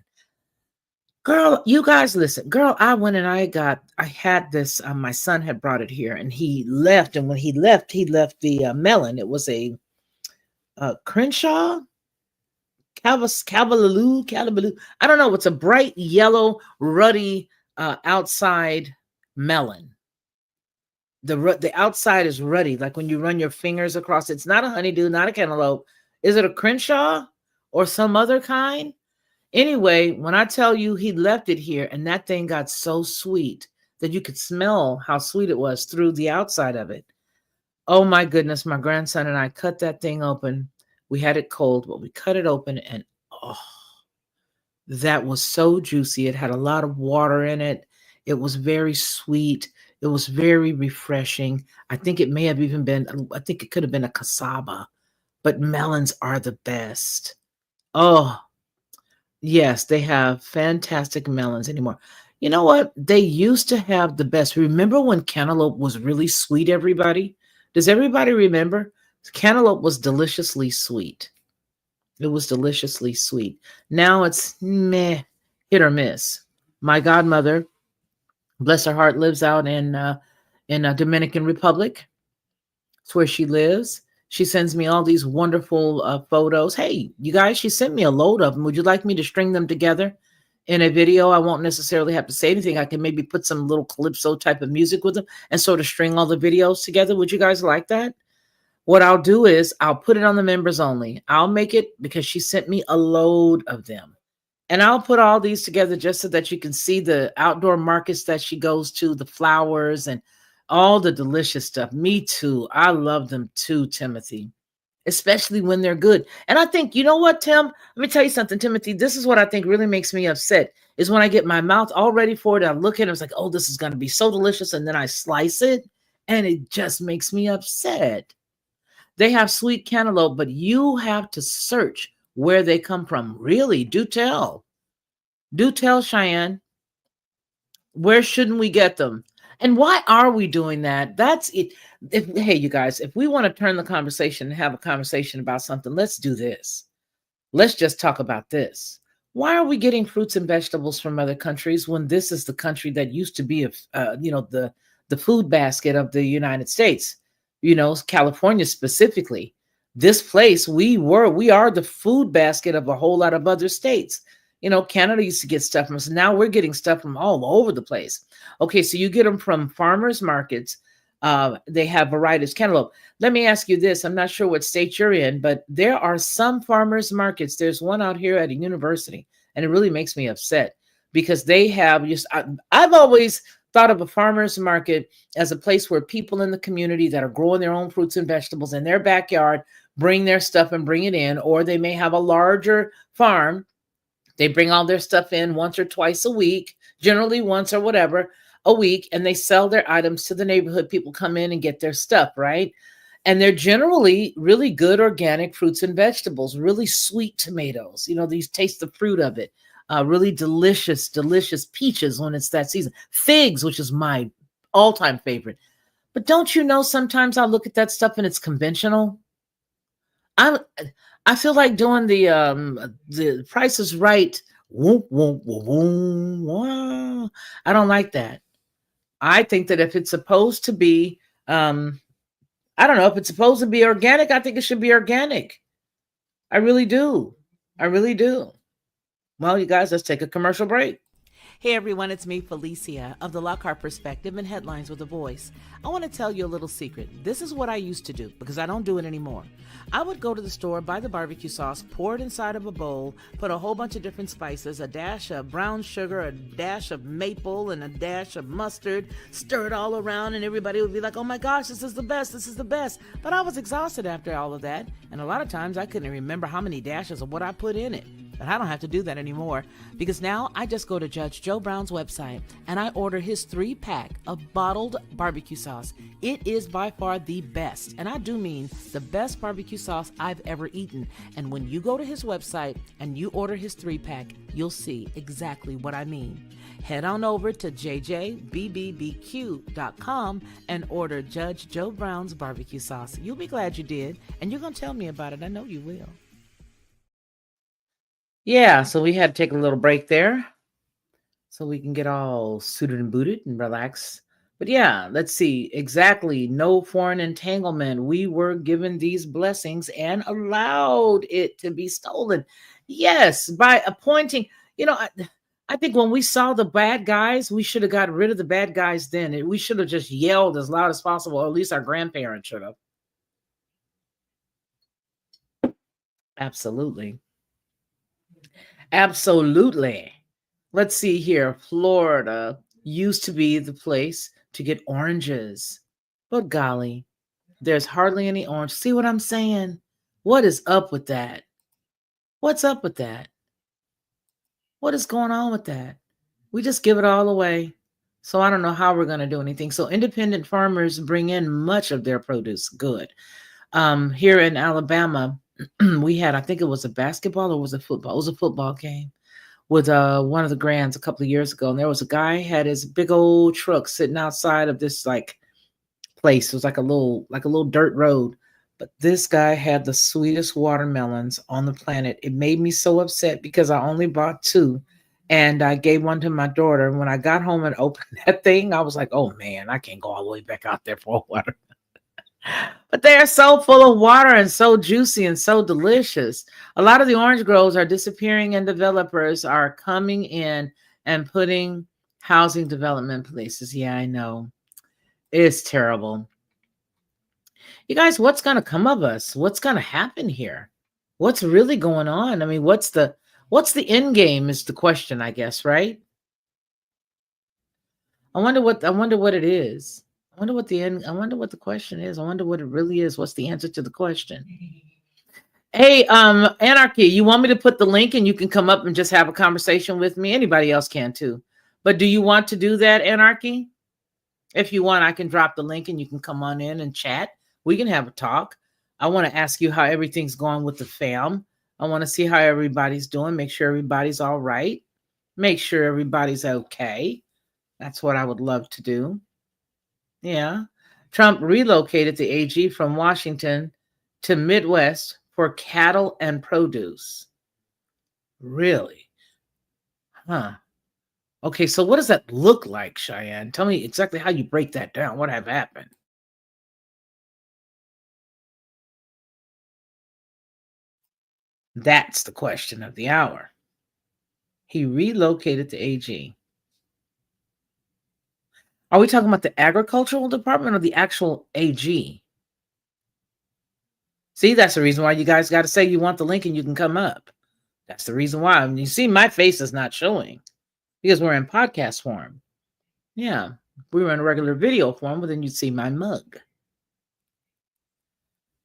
Girl, you guys listen. Girl, I went and I had this. My son had brought it here and he left. And when he left the melon. It was a Crenshaw Calabaloo. I don't know. It's a bright yellow, ruddy outside melon. The outside is ruddy, like when you run your fingers across. It's not a honeydew, not a cantaloupe. Is it a Crenshaw or some other kind? Anyway, when I tell you he left it here and that thing got so sweet that you could smell how sweet it was through the outside of it. Oh my goodness, my grandson and I cut that thing open. We had it cold, but we cut it open and oh, that was so juicy. It had a lot of water in it. It was very sweet. It was very refreshing. I think it may have even been, I think it could have been a cassava, but melons are the best. Oh, yes, they have fantastic melons anymore. You know what? They used to have the best. Remember when cantaloupe was really sweet, everybody? Does everybody remember? Cantaloupe was deliciously sweet. It was deliciously sweet. Now it's meh, hit or miss. My godmother, bless her heart, lives out in Dominican Republic. It's where she lives. She sends me all these wonderful photos. Hey, you guys, she sent me a load of them. Would you like me to string them together in a video? I won't necessarily have to say anything. I can maybe put some little calypso type of music with them and sort of string all the videos together. Would you guys like that? What I'll do is I'll put it on the members only. I'll make it because she sent me a load of them. And I'll put all these together just so that you can see the outdoor markets that she goes to, the flowers and all the delicious stuff. Me too. I love them too, Timothy, especially when they're good. And I think, you know what, Tim? Let me tell you something, Timothy. This is what I think really makes me upset is when I get my mouth all ready for it. I look at it, it's like, oh, this is going to be so delicious. And then I slice it and it just makes me upset. They have sweet cantaloupe, but you have to search where they come from. Really, do tell. Do tell, Cheyenne. Where shouldn't we get them? And why are we doing that? That's it. Hey, you guys, if we want to turn the conversation and have a conversation about something, let's do this. Let's just talk about this. Why are we getting fruits and vegetables from other countries when this is the country that used to be, the food basket of the United States? California specifically. This place, we are the food basket of a whole lot of other states. Canada used to get stuff from us. Now we're getting stuff from all over the place. Okay, so you get them from farmers markets. They have varieties. Cantaloupe. Let me ask you this. I'm not sure what state you're in, but there are some farmers markets. There's one out here at a university, and it really makes me upset because they have I've always thought of a farmer's market as a place where people in the community that are growing their own fruits and vegetables in their backyard bring their stuff and bring it in, or they may have a larger farm. They bring all their stuff in once or twice a week, generally once or whatever a week, and they sell their items to the neighborhood. People come in and get their stuff, right? And they're generally really good organic fruits and vegetables, really sweet tomatoes. These taste the fruit of it. Really delicious peaches when it's that season. Figs, which is my all-time favorite. But don't you know, sometimes I look at that stuff and it's conventional. I feel like doing the Price is Right. Whoom, whoom, whoom, whoom, wah. I don't like that. I think that if it's supposed to be, I don't know, if it's supposed to be organic, I think it should be organic. I really do. I really do. Well, you guys, let's take a commercial break. Hey everyone, it's me, Felicia, of the Lockhart Perspective and Headlines with a Voice. I want to tell you a little secret. This is what I used to do because I don't do it anymore. I would go to the store, buy the barbecue sauce, pour it inside of a bowl, put a whole bunch of different spices, a dash of brown sugar, a dash of maple, and a dash of mustard, stir it all around, and everybody would be like, oh my gosh, this is the best, this is the best. But I was exhausted after all of that, and a lot of times I couldn't remember how many dashes of what I put in it. But I don't have to do that anymore because now I just go to Judge Joe Brown's website and I order his 3-pack of bottled barbecue sauce. It is by far the best, and I do mean the best barbecue sauce I've ever eaten. And when you go to his website and you order his 3-pack, you'll see exactly what I mean. Head on over to jjbbbbq.com and order Judge Joe Brown's barbecue sauce. You'll be glad you did, and you're going to tell me about it. I know you will. Yeah, so we had to take a little break there so we can get all suited and booted and relax. But yeah, let's see. Exactly. No foreign entanglement. We were given these blessings and allowed it to be stolen. Yes, by appointing, I think when we saw the bad guys, we should have got rid of the bad guys then. We should have just yelled as loud as possible, or at least our grandparents should have. Absolutely. Absolutely. Let's see here. Florida used to be the place to get oranges. But golly, there's hardly any orange. See what I'm saying? What is up with that? What's up with that? What is going on with that? We just give it all away. So I don't know how we're going to do anything. So independent farmers bring in much of their produce. Good. Here in Alabama, we had, I think it was a basketball or was it football? It was a football game with one of the grands a couple of years ago, and there was a guy had his big old truck sitting outside of this like place. It was like a little dirt road, but this guy had the sweetest watermelons on the planet. It made me so upset because I only bought 2, and I gave one to my daughter. When I got home and opened that thing, I was like, "Oh man, I can't go all the way back out there for water." But they are so full of water and so juicy and so delicious. A lot of the orange groves are disappearing and developers are coming in and putting housing development places. Yeah, I know. It's terrible. You guys, what's going to come of us? What's going to happen here? What's really going on? I mean, what's the end game is the question, I guess, right? I wonder what it is. I wonder what the question is. I wonder what it really is. What's the answer to the question? Hey, Anarchy, you want me to put the link and you can come up and just have a conversation with me? Anybody else can too. But do you want to do that, Anarchy? If you want, I can drop the link and you can come on in and chat. We can have a talk. I want to ask you how everything's going with the fam. I want to see how everybody's doing. Make sure everybody's all right. Make sure everybody's okay. That's what I would love to do. Yeah. Trump relocated the AG from Washington to Midwest for cattle and produce. Really? Huh. Okay, so what does that look like, Cheyenne? Tell me exactly how you break that down. What have happened? That's the question of the hour. He relocated the AG. Are we talking about the agricultural department or the actual AG? See, that's the reason why you guys got to say you want the link and you can come up. That's the reason why. I mean, you see, my face is not showing because we're in podcast form. Yeah, if we were in a regular video form, well, then you'd see my mug.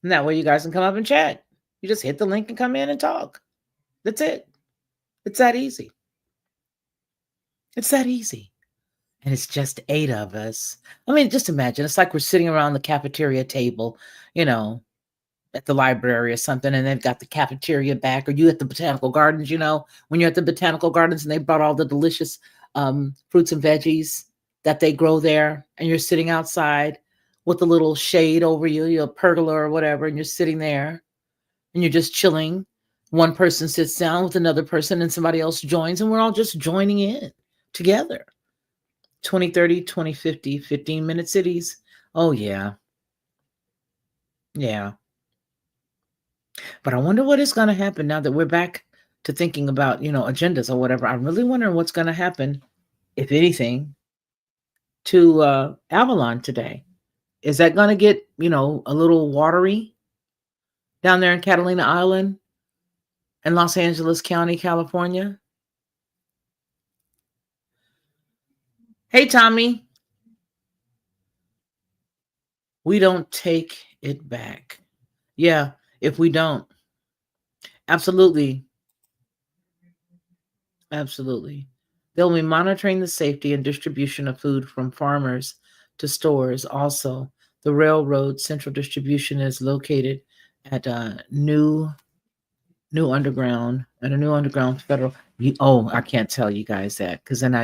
And that way you guys can come up and chat. You just hit the link and come in and talk. That's it. It's that easy. It's that easy. And it's just 8 of us. I mean, just imagine. It's like we're sitting around the cafeteria table, at the library or something, and they've got the cafeteria back, or you at the botanical gardens, when you're at the botanical gardens and they brought all the delicious fruits and veggies that they grow there, and you're sitting outside with a little shade over you, you're a pergola or whatever, and you're sitting there and you're just chilling. One person sits down with another person and somebody else joins, and we're all just joining in together. 20, 30, 20, 50, 15-minute cities. Oh, yeah. Yeah. But I wonder what is going to happen now that we're back to thinking about, agendas or whatever. I'm really wondering what's going to happen if anything, to Avalon today. Is that going to get, a little watery down there in Catalina Island in Los Angeles County, California? Hey, Tommy, we don't take it back. Yeah, if we don't. Absolutely. Absolutely. They'll be monitoring the safety and distribution of food from farmers to stores. Also, the railroad central distribution is located at a new underground federal. Oh, I can't tell you guys that because then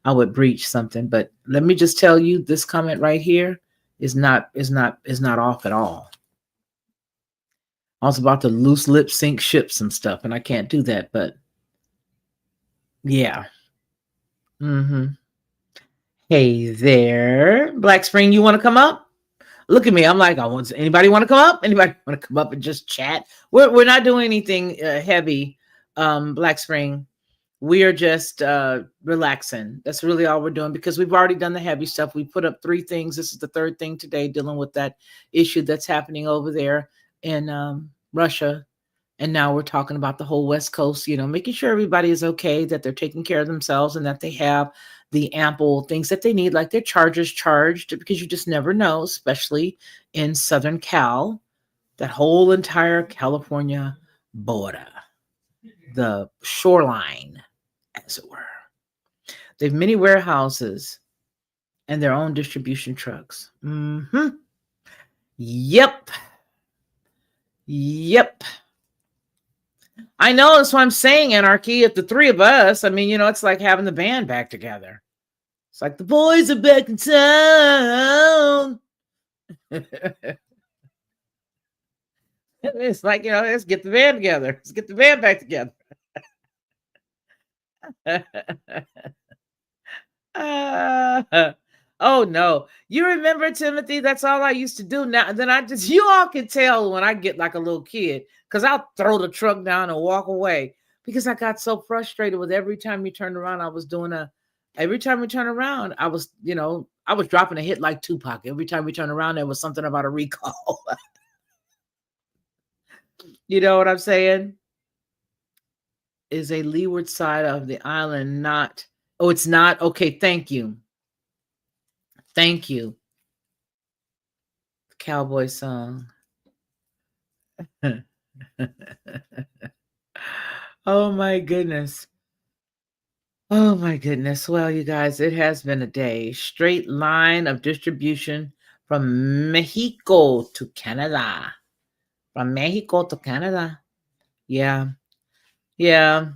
I would breach something. But let me just tell you, this comment right here is not off at all. I was about to loose lip sync ship some stuff, and I can't do that. But yeah. Mm-hmm. Hey there, Black Spring. You want to come up? Look at me. I'm like, I want. Anybody want to come up? Anybody want to come up and just chat? We're not doing anything heavy. Black Spring. We are just relaxing. That's really all we're doing because we've already done the heavy stuff. We put up 3 things. This is the 3rd thing today, dealing with that issue that's happening over there in Russia. And now we're talking about the whole West Coast, making sure everybody is okay, that they're taking care of themselves and that they have the ample things that they need, like their chargers charged, because you just never know, especially in Southern Cal, that whole entire California border, the shoreline, as it were. They have many warehouses and their own distribution trucks. Yep. I know, that's what I'm saying, Anarchy. If the 3 of us, it's like having the band back together. It's like the boys are back in town. It's like, let's get the band together. Let's get the band back together. Oh no. You remember, Timothy? That's all I used to do. Now then you all can tell when I get like a little kid, because I'll throw the truck down and walk away because I got so frustrated with every time you turned around, every time we turn around, I was dropping a hit like Tupac. Every time we turn around, there was something about a recall. You know what I'm saying? Is a leeward side of the island not? Oh, it's not? Okay, thank you. Thank you. Cowboy song. Oh my goodness. Oh my goodness. Well, you guys, it has been a day. Straight line of distribution from Mexico to Canada. From Mexico to Canada. Yeah. Yeah.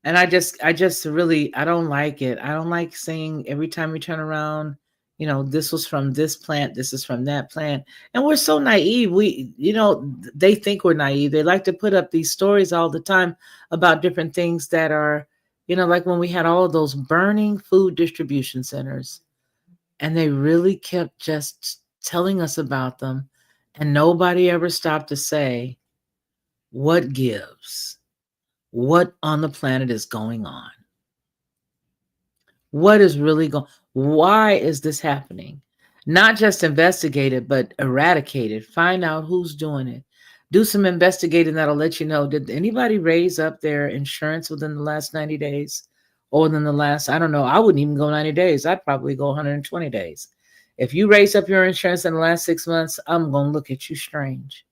And I just really, I don't like it. I don't like saying every time we turn around, this was from this plant, this is from that plant. And we're so naive. They think we're naive. They like to put up these stories all the time about different things that are, like when we had all of those burning food distribution centers, and they really kept just telling us about them. And nobody ever stopped to say, what gives? What on the planet is going on? What is really going? Why is this happening? Not just investigate it, but eradicate it. Find out who's doing it. Do some investigating that'll let you know, did anybody raise up their insurance within the last 90 days? Or within the last, I don't know, I wouldn't even go 90 days. I'd probably go 120 days. If you raise up your insurance in the last 6 months, I'm going to look at you strange.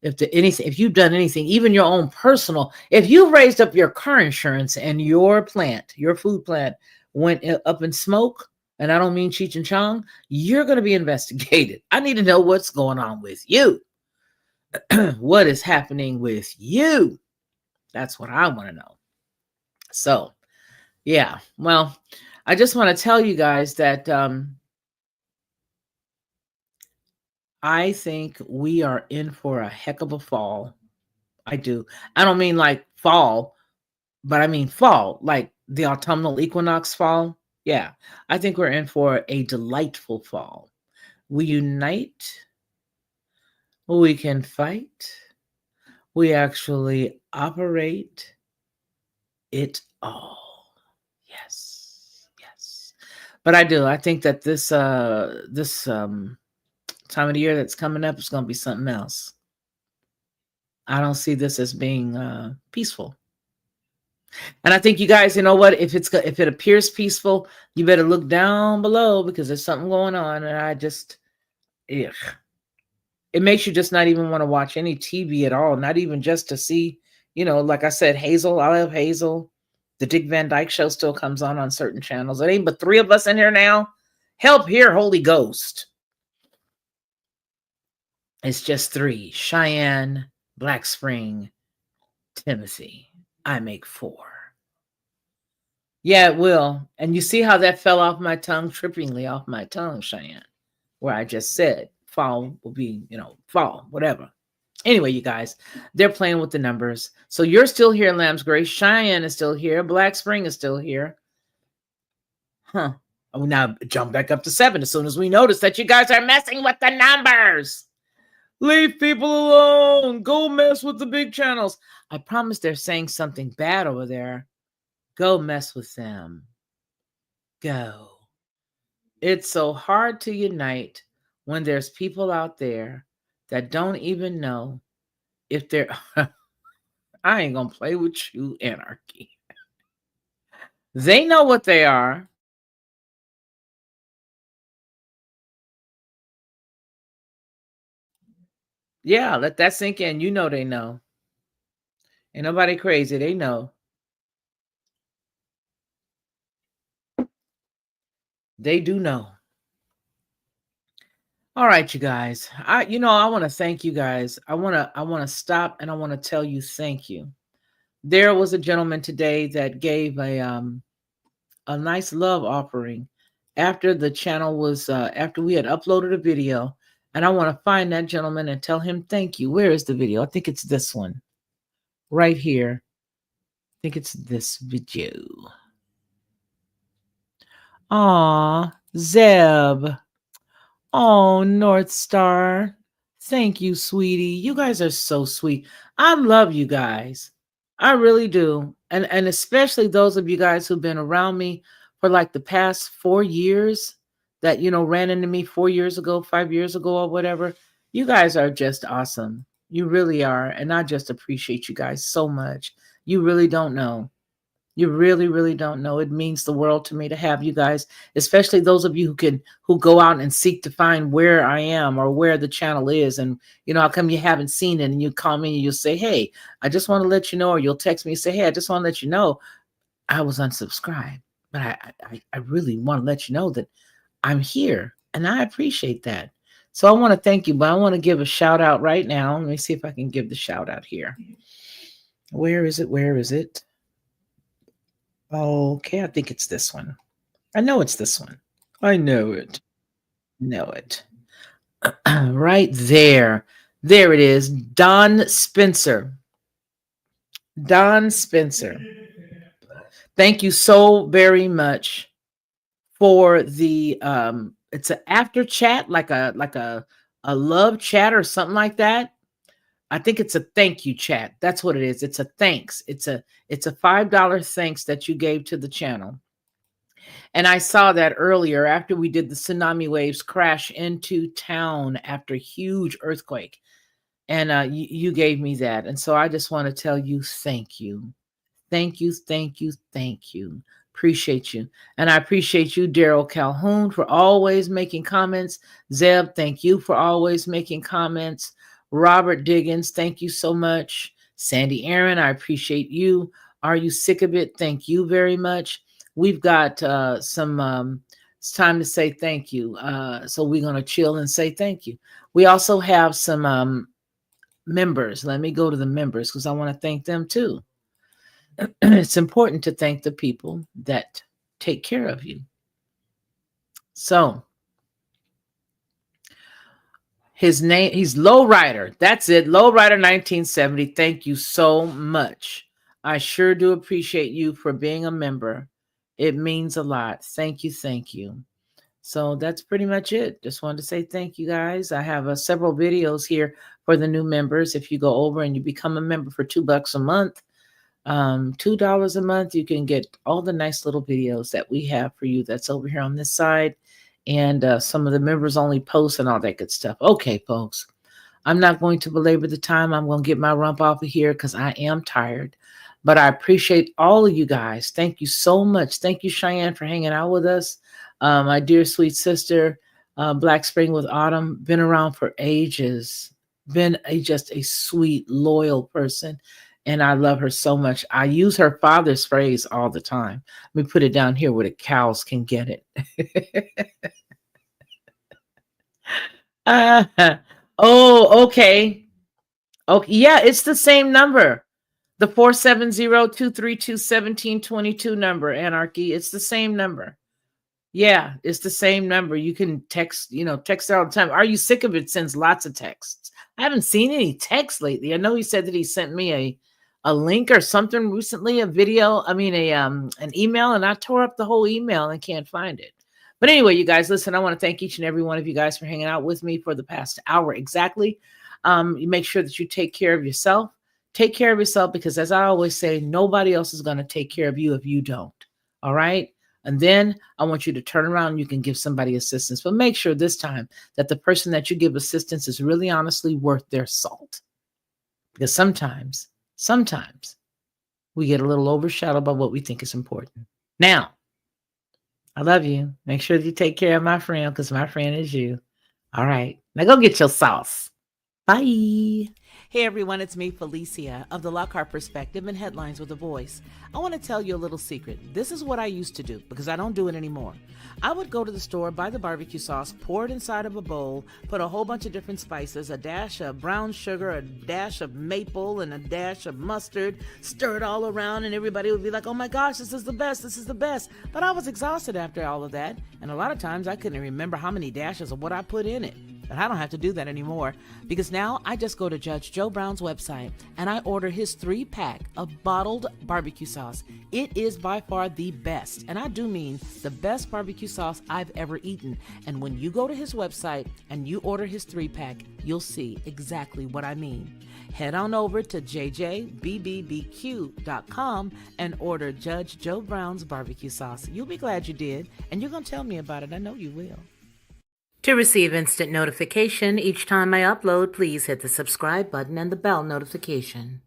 If you've done anything, even your own personal, if you've raised up your car insurance and your food plant went up in smoke, and I don't mean Cheech and Chong, you're going to be investigated. I need to know what's going on with you. What is happening with you? That's what I want to know. So, yeah. Well, I just want to tell you guys that I think we are in for a heck of a fall. I do. I don't mean like fall, but I mean fall, like the autumnal equinox fall. Yeah, I think we're in for a delightful fall. We unite, we can fight, we actually operate it all. Yes. But I do. I think that this time of the year that's coming up is going to be something else. I don't see this as being peaceful. And I think you guys, you know what? If it appears peaceful, you better look down below because there's something going on. And I just, ugh. It makes you just not even want to watch any TV at all. Not even just to see, like I said, Hazel. I love Hazel. The Dick Van Dyke Show still comes on certain channels. It ain't but 3 of us in here now. Help here, Holy Ghost. It's just 3. Cheyenne, Black Spring, Timothy. I make 4. Yeah, it will. And you see how that fell off my tongue, trippingly off my tongue, Cheyenne, where I just said fall will be, fall, whatever. Anyway, you guys, they're playing with the numbers. So you're still here, Lamb's Grace. Cheyenne is still here. Black Spring is still here. Huh. Oh, now jump back up to 7 as soon as we notice that you guys are messing with the numbers. Leave people alone. Go mess with the big channels. I promise they're saying something bad over there. Go mess with them. Go. It's so hard to unite when there's people out there that don't even know if they're... I ain't gonna play with you, Anarchy. They know what they are. Yeah, let that sink in. You know they know. Ain't nobody crazy. They know. They do know. All right, you guys. I want to thank you guys. I want to stop and I want to tell you thank you. There was a gentleman today that gave a nice love offering after the channel was after we had uploaded a video, and I want to find that gentleman and tell him thank you. Where is the video? I think it's this one right here. I think it's this video. Aw, Zeb. Oh, North Star. Thank you, sweetie. You guys are so sweet. I love you guys. I really do. And especially those of you guys who've been around me for like the past 4 years that, ran into me 4 years ago, 5 years ago, or whatever. You guys are just awesome. You really are. And I just appreciate you guys so much. You really don't know. You really, really don't know. It means the world to me to have you guys, especially those of you who go out and seek to find where I am or where the channel is. And, how come you haven't seen it, and you call me and you'll say, hey, I just want to let you know, or you'll text me and say, hey, I just want to let you know I was unsubscribed. But I really want to let you know that I'm here, and I appreciate that. So I want to thank you, but I want to give a shout out right now. Let me see if I can give the shout out here. Where is it? Where is it? Okay, I think it's this one. I know it's this one. I know it. Know it. Right there. There it is. Don Spencer. Don Spencer. Thank you so very much for the it's an after chat, like a love chat or something like that. I think it's a thank you chat. That's what it is. It's a thanks. It's a $5 thanks that you gave to the channel. And I saw that earlier after we did the tsunami waves crash into town after a huge earthquake. And you gave me that. And so I just want to tell you thank you. Thank you, thank you, thank you. Appreciate you. And I appreciate you, Daryl Calhoun, for always making comments. Zeb, thank you for always making comments. Robert Diggins, thank you so much. Sandy Aaron, I appreciate you. Are you sick of it? Thank you very much. We've got some it's time to say thank you. So we're going to chill and say thank you. We also have some members. Let me go to the members because I want to thank them too. It's important to thank the people that take care of you. So his name, he's Lowrider. That's it. Lowrider 1970. Thank you so much. I sure do appreciate you for being a member. It means a lot. Thank you. Thank you. So that's pretty much it. Just wanted to say thank you guys. I have several videos here for the new members. If you go over and you become a member for $2 a month, $2 a month, you can get all the nice little videos that we have for you that's over here on this side, and some of the members only posts and all that good stuff. Okay, folks, I'm not going to belabor the time. I'm going to get my rump off of here because I am tired. But I appreciate all of you guys. Thank you so much. Thank you, Cheyenne, for hanging out with us. My dear sweet sister, Black Spring with Autumn, been around for ages. Been just a sweet, loyal person. And I love her so much. I use her father's phrase all the time. Let me put it down here where the cows can get it. Oh, okay. Okay. Yeah, it's the same number. The 470-232-1722 number, Anarchy. It's the same number. Yeah, it's the same number. You can text, text all the time. Are you sick of it? Sends lots of texts. I haven't seen any texts lately. I know he said that he sent me a link or something recently, a video, an email, and I tore up the whole email and can't find it. But anyway, you guys, listen, I want to thank each and every one of you guys for hanging out with me for the past hour exactly. You make sure that you take care of yourself. Take care of yourself, because as I always say, nobody else is going to take care of you if you don't. All right. And then I want you to turn around and you can give somebody assistance, but make sure this time that the person that you give assistance is really honestly worth their salt. Because sometimes we get a little overshadowed by what we think is important. Now, I love you. Make sure that you take care of my friend, because my friend is you. All right. Now go get your sauce. Bye. Hey everyone, it's me, Felicia, of the Lockhart Perspective and Headlines with a Voice. I want to tell you a little secret. This is what I used to do, because I don't do it anymore. I would go to the store, buy the barbecue sauce, pour it inside of a bowl, put a whole bunch of different spices, a dash of brown sugar, a dash of maple, and a dash of mustard, stir it all around, and everybody would be like, oh my gosh, this is the best, this is the best. But I was exhausted after all of that, and a lot of times I couldn't remember how many dashes of what I put in it. But I don't have to do that anymore, because now I just go to Judge Joe Brown's website and I order his 3-pack of bottled barbecue sauce. It is by far the best, and I do mean the best barbecue sauce I've ever eaten. And when you go to his website and you order his 3-pack, you'll see exactly what I mean. Head on over to jjbbbbq.com and order Judge Joe Brown's barbecue sauce. You'll be glad you did, and you're going to tell me about it. I know you will. To receive instant notification each time I upload, please hit the subscribe button and the bell notification.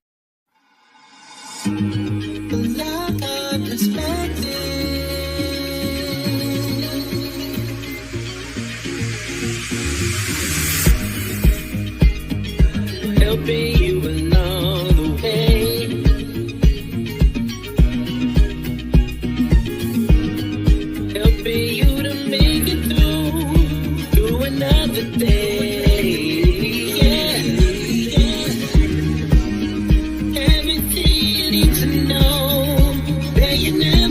Helping you along the way. Helping you to make it through another day. Yeah. Everything you need to know that you never